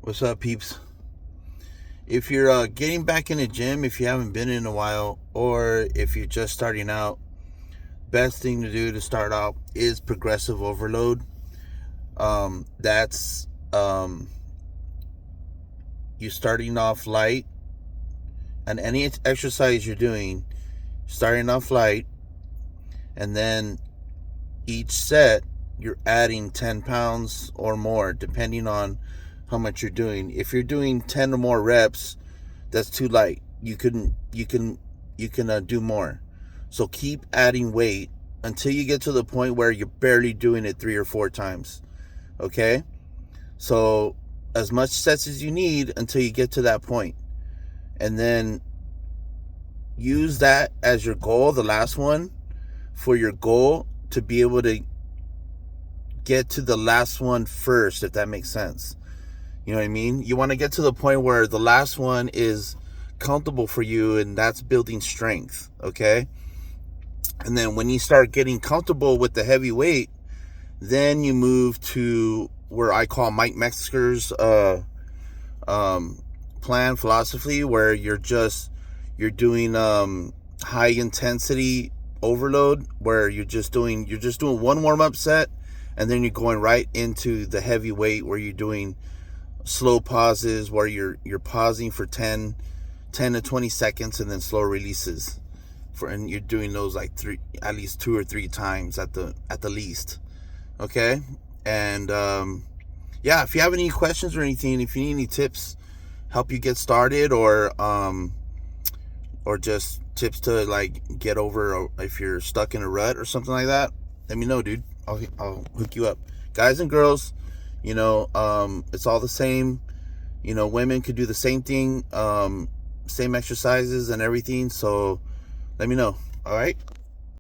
What's up, peeps? If you're getting back in the gym, if you haven't been in a while, or if you're just starting out, best thing to do to start out is progressive overload. That's you starting off light, and any exercise you're doing, starting off light, and then each set you're adding 10 pounds or more, depending on how much you're doing. If you're doing 10 or more reps, that's too light. You can do more. So keep adding weight until you get to the point where you're barely doing it 3 or 4 times. Okay? So as much sets as you need until you get to that point. And then use that as your goal, the last one, for your goal to be able to get to the last one first, if that makes sense. You know what I mean? You want to get to the point where the last one is comfortable for you, and that's building strength, okay? And then when you start getting comfortable with the heavy weight, then you move to where I call Mike Metzger's plan philosophy, where you're doing high intensity overload, where you're just doing one warm-up set, and then you're going right into the heavy weight, where you're doing slow pauses, where you're pausing for 10 to 20 seconds and then slow releases, and you're doing those like at least 2 or 3 times at the least. Okay? And yeah, if you have any questions or anything, if you need any tips, help you get started, or just tips to like get over if you're stuck in a rut or something like that, let me know, dude. I'll hook you up. Guys and girls, it's all the same. Women could do the same thing, same exercises and everything. So let me know. All right.